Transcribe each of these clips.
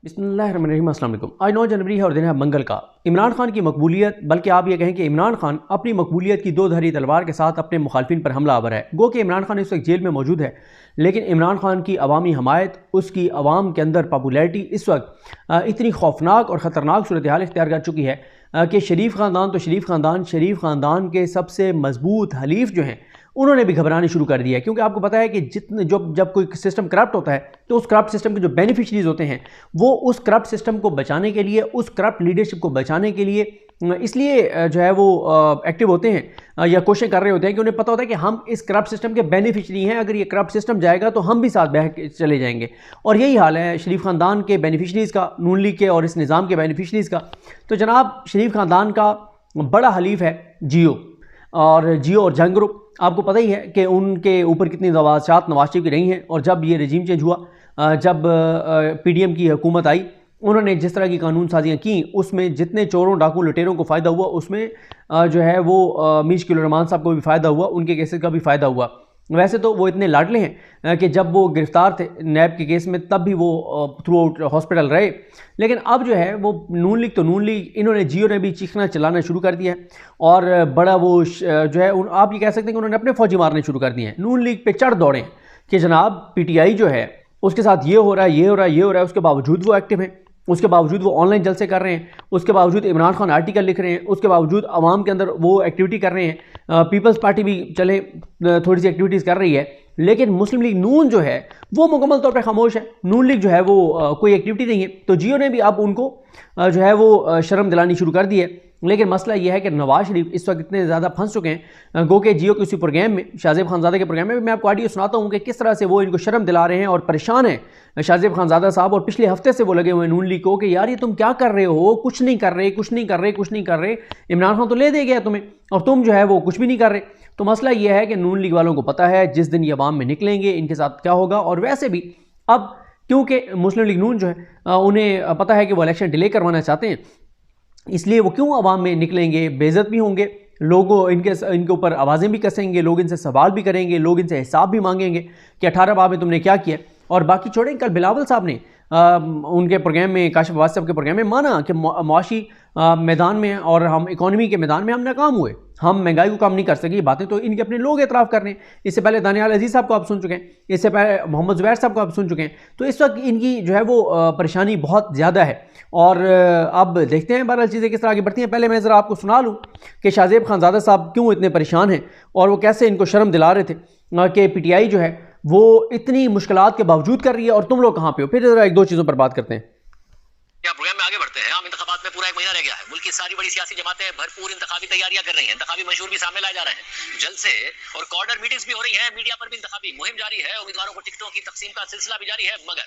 बिस्मिल्लाहिर्रहमानिर्रहीम। अस्सलाम वालेकुम। आज 9 जनवरी है और दिन है मंगल का। इमरान खान की मकबूलियत, बल्कि आप ये कहें कि इमरान खान अपनी मकबूलियत की दो धारी तलवार के साथ अपने मुखालफिन पर हमला आवर है। गो कि इमरान खान इस वक्त जेल में मौजूद है, लेकिन इमरान खान की अवामी हमायत, उसकी अवाम के अंदर पॉपुलैरिटी इस वक्त इतनी खौफनाक और ख़तरनाक सूरत हाल इख्तियार कर चुकी है कि शरीफ ख़ानदान के सबसे मजबूत हलीफ जो हैं उन्होंने भी घबराने शुरू कर दिया है। क्योंकि आपको पता है कि जब कोई सिस्टम करप्ट होता है तो उस करप्ट सिस्टम के जो बेनिफिशरीज होते हैं वो उस करप्ट सिस्टम को बचाने के लिए, उस करप्ट लीडरशिप को बचाने के लिए इसलिए जो है वो एक्टिव होते हैं या कोशिश कर रहे होते हैं कि उन्हें पता होता है कि हम इस करप्ट सिस्टम के बेनिफिशरी हैं, अगर ये करप्ट सिस्टम जाएगा तो हम भी साथ बह के चले जाएंगे। और यही हाल है शरीफ ख़ानदान के बेनिफिशरीज़ का, नून लीग के और इस निज़ाम के बेनिफिशरीज़ का। तो जनाब शरीफ ख़ानदान का बड़ा हलीफ है जियो और जंग ग्रुप। आपको पता ही है कि उनके ऊपर कितनी दवासात नवाज शरीफ की रही हैं, और जब ये रजीम चेंज हुआ, जब पीडीएम की हुकूमत आई, उन्होंने जिस तरह की कानून साजियाँ की उसमें जितने चोरों डाकू लुटेरों को फ़ायदा हुआ उसमें जो है वो मीर शकील रहमान साहब को भी फ़ायदा हुआ, उनके केसेस का भी फ़ायदा हुआ। वैसे तो वो इतने लाडले हैं कि जब वो गिरफ्तार थे नैब के केस में तब भी वो थ्रू आउट हॉस्पिटल रहे, लेकिन अब जो है वो नून लीग इन्होंने जियो ने भी चीखना चलाना शुरू कर दिया है। और बड़ा वो जो है आप ये कह सकते हैं कि उन्होंने अपने फौजी मारने शुरू कर दिए हैं। नून लीग पे चढ़ दौड़े कि जनाब पीटीआई जो है उसके साथ ये हो रहा है, उसके बावजूद वो एक्टिव हैं, उसके बावजूद वो ऑनलाइन जलसे कर रहे हैं, उसके बावजूद इमरान खान आर्टिकल लिख रहे हैं, उसके बावजूद आवाम के अंदर वो एक्टिविटी कर रहे हैं। पीपल्स पार्टी भी चले थोड़ी सी एक्टिविटीज़ कर रही है, लेकिन मुस्लिम लीग नून जो है वो मुकम्मल तौर पर खामोश है। नून लीग जो है वो कोई एक्टिविटी नहीं है। तो जियो ने भी अब उनको जो है वो शर्म दिलानी शुरू कर दी है। लेकिन मसला यह है कि नवाज शरीफ इस वक्त इतने ज़्यादा फंस चुके हैं, गो के जियो के उसी प्रोग्राम में, शाहजेब खानजादा के प्रोग्राम में मैं आपको ऑडियो सुनाता हूँ कि किस तरह से वो इनको शर्म दिला रहे हैं और परेशान हैं शाहजेब खानजादा साहब। और पिछले हफ्ते से वो लगे हुए हैं नून लीग को कि यार ये तुम क्या कर रहे हो, कुछ नहीं कर रहे, इमरान खान तो ले दे गया तुम्हें और तुम जो है वो कुछ भी नहीं कर रहे। तो मसला यह है कि नून लीग वालों को पता है जिस दिन ये अवाम में निकलेंगे इनके साथ क्या होगा। और वैसे भी अब क्योंकि मुस्लिम लीग नून जो है उन्हें पता है कि वो इलेक्शन डिले करवाना चाहते हैं, इसलिए वो क्यों अवाम में निकलेंगे, बेइज्जत भी होंगे, लोगों इनके ऊपर आवाज़ें भी कसेंगे, लोग इनसे सवाल भी करेंगे, लोग इनसे हिसाब भी मांगेंगे कि 18 बाब में तुमने क्या किया। और बाकी छोड़ें, कल बिलावल साहब ने उनके प्रोग्राम में, काशिफ अब्बास साहब के प्रोग्राम में माना कि मुआशी मैदान में और हम इकॉनमी के मैदान में हम नाकाम हुए, हम महंगाई को कम नहीं कर सके। ये बातें तो इनके अपने लोग एतराफ़ कर रहे हैं। इससे पहले दानियाल अजीज़ साहब को आप सुन चुके हैं, इससे पहले मोहम्मद ज़ुबैर साहब को आप सुन चुके हैं। तो इस वक्त इनकी जो है वो परेशानी बहुत ज़्यादा है। और अब देखते हैं बहरहाल चीज़ें किस तरह आगे बढ़ती हैं। पहले मैं ज़रा आपको सुना लूँ कि शाहजेब खानजादा साहब क्यों इतने परेशान हैं और वो कैसे इनको शर्म दिला रहे थे कि पीटीआई जो है वो इतनी मुश्किलात के बावजूद कर रही है और तुम लोग कहाँ पे हो। फिर ज़रा एक दो चीज़ों पर बात करते हैं। प्रोग्राम में आगे बढ़ते हैं। आम इंतखाबात में पूरा 1 महीना रह गया है। मुल्क की सारी बड़ी सियासी जमातें भरपूर इंतखाबी तैयारियां कर रही हैं। इंतखाबी मंशूर भी सामने लाए जा रहे हैं। जलसे और कॉर्नर मीटिंग्स भी हो रही हैं। मीडिया पर भी इंतखाबी मुहिम जारी है। उम्मीदवारों को टिकटों की तकसीम का सिलसिला भी जारी है। मगर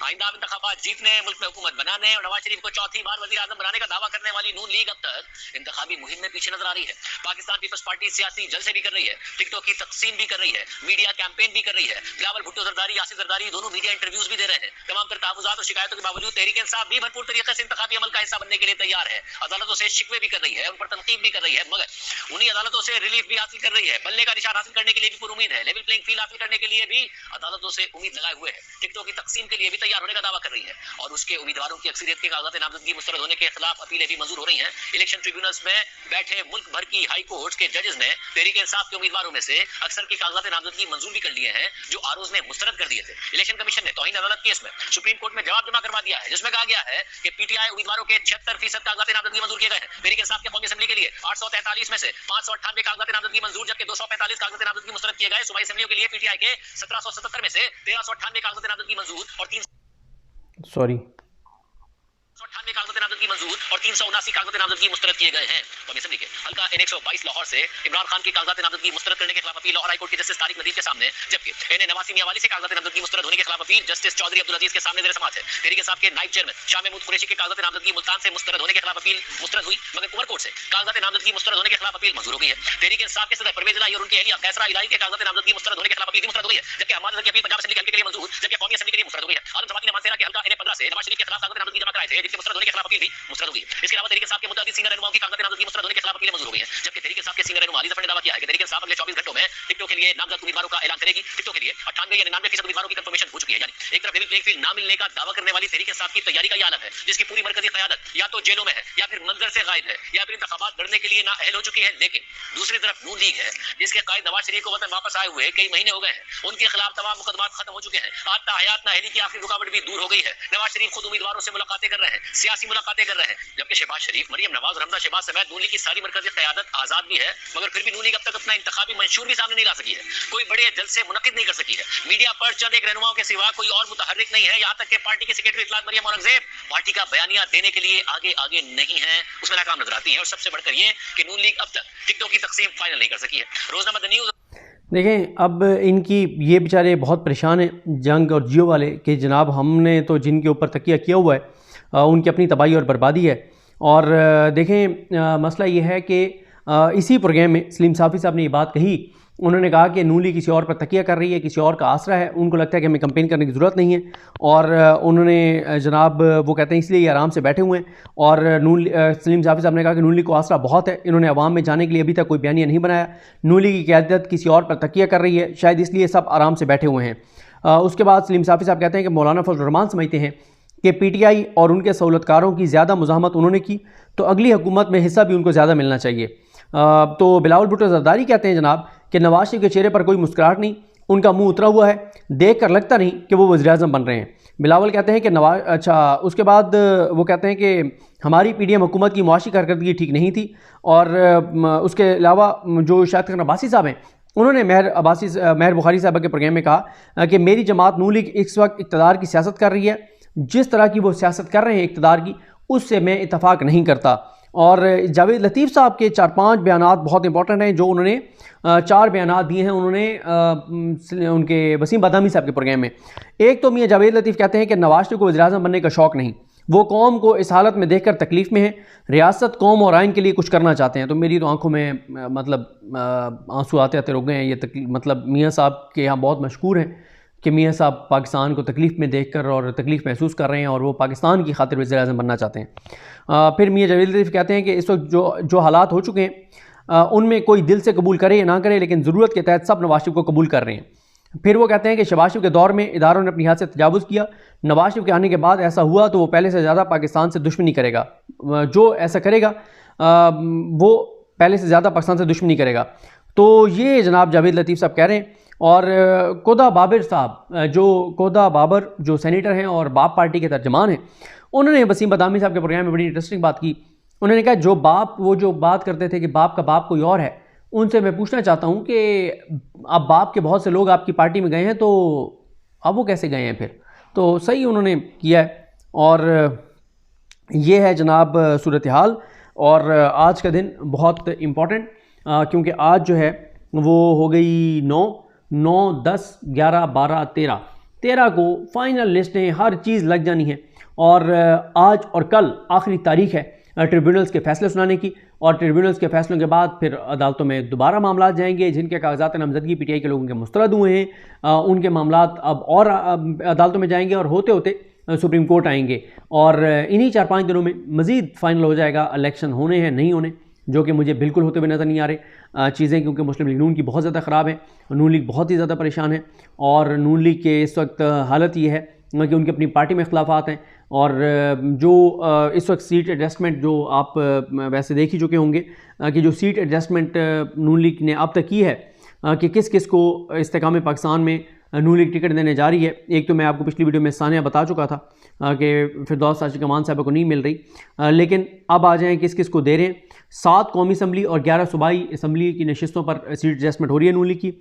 आइंदा इंतखाबात जीतने, मुल्क में हुकूमत बनाने और नवाज शरीफ को चौथी बार वज़ीर आज़म बनाने का दावा करने वाली नून लीग अब तक इंतखाबी मुहिम में पीछे नजर आ रही है। पाकिस्तान पीपल्स पार्टी सियासी जलसे भी कर रही है, टिकटों की तकसीम भी कर रही है, मीडिया कैंपेन भी कर रही है। बिलावल भुट्टो जरदारी, यासिर जरदारी दोनों मीडिया इंटरव्यूज भी दे रहे हैं। तमाम तर तहफ़्फ़ुज़ात और शिकायतों के बावजूद तहरीक इंसाफ भी भरपूर तरीके से इंतखाबी अमल का हिस्सा बनने के लिए तैयार है। अदालतों से शिकवे भी कर रही है, उन पर तनकीद भी कर रही है, मगर उन्हीं अदालतों से रिलीफ भी हासिल कर रही है। बल्ले का निशान हासिल करने के लिए भी पूरी उम्मीद है। लेवल प्लेइंग फील्ड हासिल करने के लिए भी अदालतों से उम्मीद लगाए हुए है। टिकटों की तकसीम के लिए भी तैयार होने का दावा कर रही है और उसके उम्मीदवारों की अक्सरियत के कागजात नामजदगी मुस्तरद होने के खिलाफ अपीलें भी मंजूर हो रही हैं। इलेक्शन ट्रिब्यूनल्स में बैठे मुल्क भर की हाई कोर्ट के जजेस ने तहरीक इंसाफ के उम्मीदवारों में से अक्सर की कागजात नामजदगी मंजूर भी कर लिए हैं जो आरोज ने मुस्तरद कर दिए थे। इलेक्शन कमीशन ने तौहीन अदालत केस में सुप्रीम कोर्ट में जवाब जमा करवा दिया है, जिसमें कहा गया है कि पीटीआई उम्मीदवारों के 76% कागजात नामजदगी मंजूर किए गए हैं। तहरीक इंसाफ के कौमी असेंबली के लिए 843 में से 598 कागजात नामजदगी मंजूर, जबकि 245 कागजात नामजदगी मुस्तरद किए गए। सूबाई असेंबलियों के लिए पीटीआई के 1777 में से 1398 कागजात नामजदगी मंजूर और 398 कागजात नामजदगी मंजूर और 379 कागजात नामजदगी मुस्तरद किए गए हैं। कौमी असेंबली के हल्का N122 लाहौर से इमरान खान की कागजात नामजदगी मुस्तरद करने के खिलाफ अपील लाहौर हाई कोर्ट के जस्टिस तारिक नदीम के सामने, जबकि NA नवासी मियावाली से कागजात नामजदगी मुस्तरद होने के खिलाफ अपील जस्टिस चौधरी अब्दुल अजीज के सामने ज़ेर समाअत है। तहरीक इंसाफ के नाइब चेयरमैन शाह महमूद कुरैशी के कागजात नामजदगी मुल्तान से मुस्तरद होने के खिलाफ अपील मुस्तरद हुई, मगर उमर कोर्ट से कागजात नामजदगी मुस्तरद होने के खिलाफ अपील मंजूर हो गई है। तहरीक इंसाफ के सदर परवेज इलाही और उनकी अहलिया कैसरा इलाही के कागजात नामजदगी मुस्तरद होने के खिलाफ अपील भी मुस्तरद हुई है, जबकि अहमद अजहर की अपील पंजाब असेंबली के हल्के के लिए मंजूर, जबकि कौमी असेंबली के लिए मुस्तरद हो गई है। आलम समाती ने मानसेरा के हल्का NA 15 से नवाज शरीफ के खिलाफ कागजात नामजदगी जमा कराए थे, जिनके मुस्तरद होने के खिलाफ अपील भी मुस्तरद हुई है। इसके अलावा तहरीक इंसाफ के मुताबिक सीनियर रहनुमाओं की कागजात नामजदगी मुस्तरद होने के खिलाफ अपीलें मंजूर हो गई हैं, जबकि तहरीक इंसाफ के सीनियर रहनुमा अली ज़फ़र ने दावा किया है कि तहरीक इंसाफ अगले 24 घंटों में टिकटों के लिए नामजद उम्मीदवारों का ऐलान करेगी। टिकटों के लिए 98 या 99% उम्मीदवारों की कंफर्मेशन हो चुकी है। यानी एक तरफ लेवल प्लेइंग फील्ड ना मिलने का दावा करने वाली तहरीक इंसाफ की तैयारी का यह हालत है, जिसकी पूरी मरकजी क़यादत या तो जेलों में है या फिर मंजर से गायब है या फिर इंतखाबात लड़ने के लिए नाअहल हो चुकी है। लेकिन दूसरी तरफ नून लीग है, जिसके कायद नवाज शरीफ को वतन वापस आए हुए कई महीने हो गए हैं, उनके खिलाफ तमाम मुकदमात खत्म हो चुके हैं। आता हयात नाअहली की आखिरी रुकावट भी दूर हो गई है। नवाज शरीफ खुद उम्मीदवारों से मुलाकातें कर रहे हैं, सियासी मुलाकातें कर रहे हैं, जबकि शहबाज शरीफ, मरियम नवाज और हमजा शहबाज समेत नून लीग की सारी मरकजी क़यादत आजाद भी है, मगर फिर भी नून लीग अब तक अपना इंतखाबी मंशूर भी सामने नहीं ला सकी है, कोई बड़े जलसे मुनक्किद नहीं कर सकी है। मीडिया पर चंद एक रहनुमाओं के सिवा कोई और मुतहर्रिक नहीं है। यहाँ तक कि पार्टी की सेक्रेटरी इत्तलात मरियम औरंगजेब पार्टी का बयानिया देने के लिए आगे आगे नहीं है, उसमें नाकाम नजर आती है। और सबसे बढ़कर ये कि नून लीग अब तक टिकटों की तकसीम फाइनल नहीं कर सकी है। रोजनामा द न्यूज़। देखें, अब इनकी ये बेचारे बहुत परेशान हैं जंग और जियो वाले कि जनाब हमने तो जिनके ऊपर तकिया किया हुआ है उनकी अपनी तबाही और बर्बादी है। और देखें, मसला ये है कि इसी प्रोग्राम में सलीम साफ़ी साहब ने ये बात कही। उन्होंने कहा कि नून लीग किसी और पर तकिया कर रही है, किसी और का आसरा है, उनको लगता है कि हमें कैंपेन करने की ज़रूरत नहीं है। और उन्होंने जनाब वो कहते हैं इसलिए ये आराम से बैठे हुए हैं। और सलीम साफ़ी साहब ने कहा कि नून लीग को आसरा बहुत है, इन्होंने अवाम में जाने के लिए अभी तक कोई बयानिया नहीं बनाया। नून लीग की क़यादत किसी और पर तकिया कर रही है, शायद इसलिए सब आराम से बैठे हुए हैं। उसके बाद सलीम साफ़ी साहब कहते हैं कि मौलाना फजल रहमान समझते हैं कि PTI और उनके सहूलतकारों की ज़्यादा मुज़ाहमत उन्होंने की तो अगली हुकूमत में हिस्सा भी उनको ज़्यादा मिलना चाहिए। तो बिलावल भुट्टो ज़रदारी कहते हैं जनाब कि नवाज शरीफ के चेहरे पर कोई मुस्कुराहट नहीं, उनका मुंह उतरा हुआ है, देख कर लगता नहीं कि वो वज़ीर-ए-आज़म बन रहे हैं। बिलावल कहते हैं कि उसके बाद वो कहते हैं कि हमारी PDM हुकूमत की मुआशी कारकर्दगी ठीक नहीं थी। और उसके अलावा जो शाहिद खान अब्बासी साहब हैं, उन्होंने महर बुखारी साहब के प्रोग्राम में कहा कि मेरी जमात नून लीग इस वक्त इक़्तिदार की सियासत कर रही है, जिस तरह की वो सियासत कर रहे हैं इक़्तिदार की, उससे मैं इत्तफाक नहीं करता। और जावेद लतीफ़ साहब के 4-5 बयानात बहुत इंपॉर्टेंट हैं, जो उन्होंने 4 बयानात दिए हैं उन्होंने उनके वसीम बादामी साहब के प्रोग्राम में। एक तो मियाँ जावेद लतीफ़ कहते हैं कि नवाज शरीफ को वज़ीर-ए-आज़म बनने का शौक़ नहीं, वो कौम को इस हालत में देखकर तकलीफ़ में है, रियासत कौम और आइन के लिए कुछ करना चाहते हैं। तो मेरी तो आंखों में मतलब आंसू आते आते रुक गए हैं। ये मतलब मियाँ साहब के यहाँ बहुत मशहूर हैं कि मियाँ साहब पाकिस्तान को तकलीफ़ में देखकर और तकलीफ़ महसूस कर रहे हैं और वो पाकिस्तान की खातिर वज़ीर-ए-आज़म बनना चाहते हैं। फिर मियाँ जावेद लतीफ़ कहते हैं कि इस वक्त जो हालात हो चुके हैं उनमें कोई दिल से कबूल करे या ना करे, लेकिन ज़रूरत के तहत सब नवाज शरीफ को कबूल कर रहे हैं। फिर वो कहते हैं कि शहबाज शरीफ के दौर में इदारों ने अपनी हाथ से तजावुज़ किया, नवाज शरीफ के आने के बाद ऐसा हुआ तो वो पहले से ज़्यादा पाकिस्तान से दुश्मनी करेगा, जो ऐसा करेगा वो पहले से ज़्यादा पाकिस्तान से दुश्मनी करेगा। तो ये जनाब जावेद लतीफ़ साहब कह रहे हैं। और कोदा बाबर साहब जो सेनेटर हैं और बाप पार्टी के तर्जमान हैं, उन्होंने वसीम बादामी साहब के प्रोग्राम में बड़ी इंटरेस्टिंग बात की। उन्होंने कहा वो जो बात करते थे कि बाप का बाप कोई और है, उनसे मैं पूछना चाहता हूँ कि अब बाप के बहुत से लोग आपकी पार्टी में गए हैं, तो अब वो कैसे गए हैं फिर? तो सही उन्होंने किया है। और ये है जनाब सूरत हाल। और आज का दिन बहुत इम्पॉर्टेंट, क्योंकि आज जो है वो हो गई 9, 10, 11, 12, 13 को फाइनल लिस्टें हर चीज़ लग जानी है। और आज और कल आखिरी तारीख है ट्रिब्यूनल्स के फैसले सुनाने की। और ट्रिब्यूनल्स के फैसलों के बाद फिर अदालतों में दोबारा मामला जाएंगे। जिनके कागजात नामजदगी PTI के लोगों के मुस्तरद हुए हैं, उनके मामलात अब और अदालतों में जाएंगे और होते होते सुप्रीम कोर्ट आएंगे। और इन्हीं 4-5 दिनों में मज़ीद फाइनल हो जाएगा इलेक्शन होने हैं नहीं होने, जो कि मुझे बिल्कुल होते हुए नज़र नहीं आ रहे चीज़ें, क्योंकि मुस्लिम लीग नून की बहुत ज़्यादा ख़राब है। नून लीग बहुत ही ज़्यादा परेशान है। और नून लीग के इस वक्त हालत ये है कि उनकी अपनी पार्टी में इख्तलाफात हैं। और जो इस वक्त सीट एडजस्टमेंट जो आप वैसे देख ही चुके होंगे कि जो सीट एडजस्टमेंट नून लीग ने अब तक की है कि किस किस को इस्तेकाम पाकिस्तान में नून लीग टिकट देने जा रही है। एक तो मैं आपको पिछली वीडियो में सानिया बता चुका था कि फिरदौस आशिक अमान साहब को नहीं मिल रही, लेकिन अब आ जाएँ किस किस को दे रहे हैं। 7 कौमी असम्बली और 11 सूबाई असम्बली की नशिस्तों पर सीट एडजस्टमेंट हो रही है नून लीग की।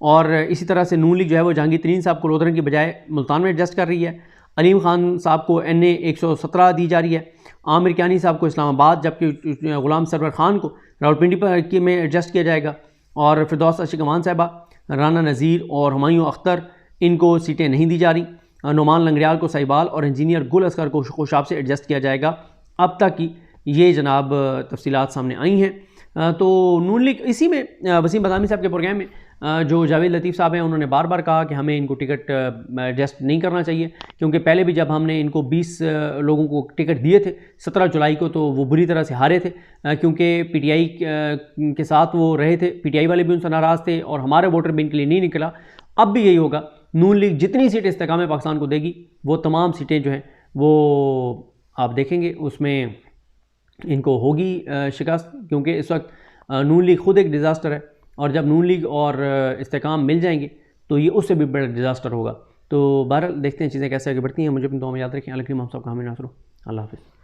और इसी तरह से नून लीग जो है वो जहांगीर तरीन साहब को रोदरन की बजाय मुल्तान में एडजस्ट कर रही है। अलीम खान साहब को NA 117 दी जा रही है। आमिर कियानी साहब को इस्लामाबाद, जबकि गुलाम सरवर खान को रावलपिंडी में एडजस्ट किया जाएगा। और फिरदौस आशिक अमान साहबा, राना नज़ीर और हुमायूं अख्तर, इनको सीटें नहीं दी जा रही। नुमान लंगड़ियाल को साहिबाल और इंजीनियर गुल असगर को खुशाब से एडजस्ट किया जाएगा। अब तक की ये जनाब तफसीलात सामने आई हैं। तो नून लीग इसी में वसीम बादामी साहब के प्रोग्राम में जो जावेद लतीफ़ साहब हैं उन्होंने बार बार कहा कि हमें इनको टिकट एडजस्ट नहीं करना चाहिए, क्योंकि पहले भी जब हमने इनको 20 लोगों को टिकट दिए थे 17 जुलाई को, तो वो बुरी तरह से हारे थे, क्योंकि पीटीआई के साथ वो रहे थे, पीटीआई वाले भी उनसे नाराज़ थे और हमारे वोटर भी इनके लिए नहीं निकला। अब भी यही होगा, नून लीग जितनी सीटें इस्तेकाम पाकिस्तान को देगी वो तमाम सीटें जो हैं वो आप देखेंगे उसमें इनको होगी शिकस्त, क्योंकि इस वक्त नून लीग खुद एक डिज़ास्टर है, और जब नून लीग और इस्तेकाम मिल जाएंगे तो ये उससे भी बड़ा डिज़ास्टर होगा। तो बहरहाल देखते हैं चीज़ें कैसे आगे बढ़ती हैं। मुझे अपनी दुआ में याद रखें। अलग हम सबका हमें नासरो। अल्लाह हाफ़िज़।